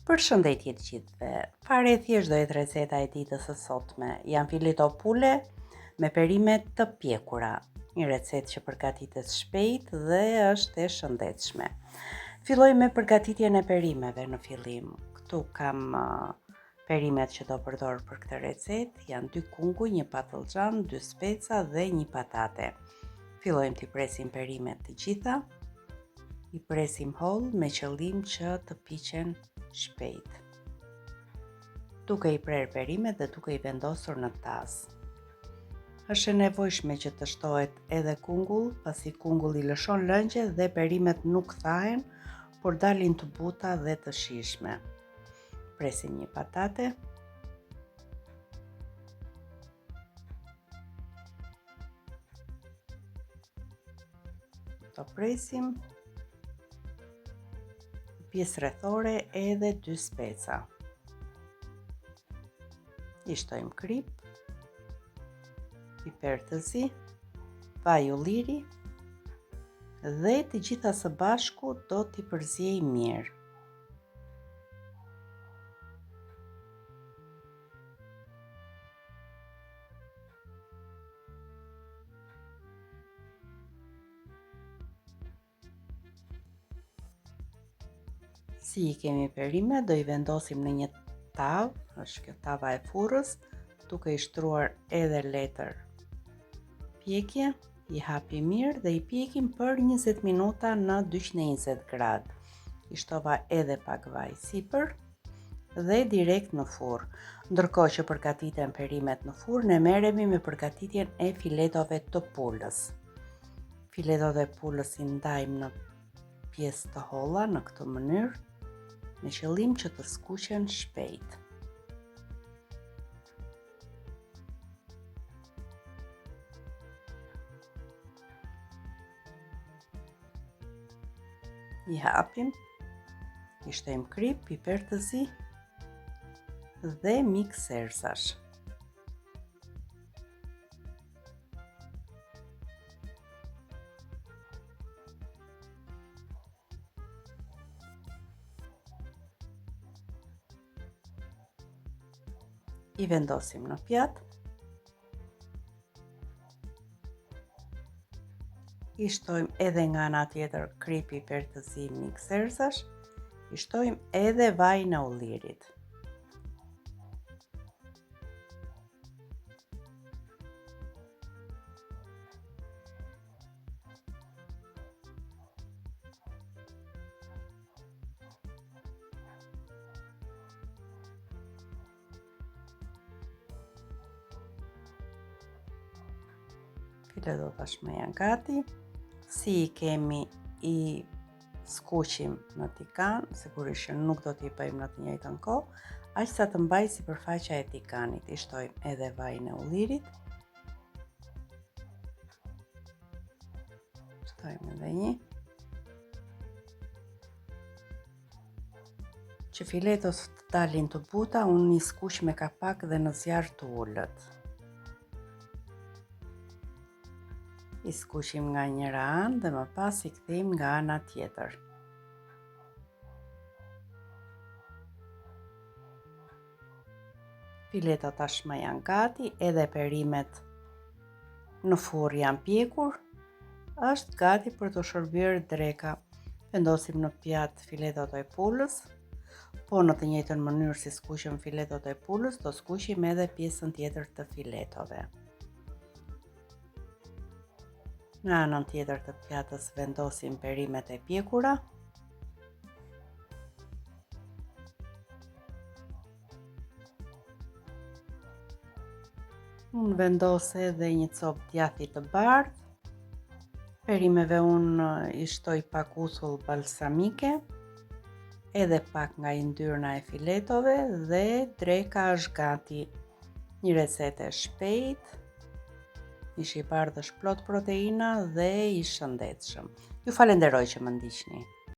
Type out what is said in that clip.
Përshëndetje të gjithëve. Fare thjesht do jetë receta e ditës së sotme. Janë fileto pule me perime të pjekura. Një recetë që përgatitet shpejt dhe është e shëndetshme. Filloj me përgatitjen e perimeve në fillim. Këtu kam perimet që do përdor për këtë recetë. Janë 2 kunguj, 1 patlıcan, 2 speca dhe 1 patate. Fillojmë t'i presim perimet të gjitha. I presim holl me qëllim që të piqen shpejt. Duke i prerë perimet dhe duke i vendosur në tas. Është e nevojshme që të shtohet edhe kungull, pasi kungulli lëshon lëngje dhe perimet nuk thahen, por dalin të buta dhe të shijshme. Presim 1 patate. Do presim pjesë rrethore edhe 2 speca. I shtojmë krip, piper të zi, vaj ulliri dhe të gjitha së bashku do t'i përziej mirë. Si i kemi perimet, do i vendosim në një tavë, është kjo tava e furrës, duke i shtruar edhe letër pjekje, i hapi mirë dhe i pjekim për 20 minuta në 220 gradë. I shtova edhe pak vaj sipër dhe direkt në furrë. Ndërkohë që përgatiten perimet në furrë, ne merremi me përgatitjen e filetove të pulës. Filetot e pulës i ndajmë në pjesë të holla në këtë mënyrë, me qëllim që të skuqen shpejt. I hapim, i shtojmë krip, piper të zi dhe mik serzash. I vendosim në pjatë. I shtojmë edhe nga ana tjetër krip, piper të zi, mik serzash. I shtojmë edhe vajin e ullirit. Filetot tashmë janë gati. Si i kemi, i skuqim në tikan, sigurisht që nuk do t'i bëjmë në të njëjtën kohë, aq sa të mbajë sipërfaqja e tikanit. I shtojmë edhe vajin e ullirit. Shtojmë edhe një. Që filetot të dalin të buta, unë i skuq me kapak dhe në zjarr të ulët. I skuqim nga njëra anë dhe më pas i kthejmë nga ana tjetër. Filetot tashmë janë gati, edhe perimet në furrë janë pjekur, është gati për të shërbyer dreka. Vendosim në pjatë filetot e pulës, po në të njëjtën mënyrë si skuqëm filetot e pulës, do skuqim edhe pjesën tjetër të filetove. Në anën tjetër të pjatës vendosim perimet e pjekura. Unë vendos edhe një copë djathi të bardhë. Perimeve unë i shtoj pak uthull balsamike, edhe pak nga yndyrna e filetove dhe dreka është gati. Një recetë e shpejtë, ish i bardhë është plot proteina dhe i shëndetshëm. Ju falenderoj që më ndiqni.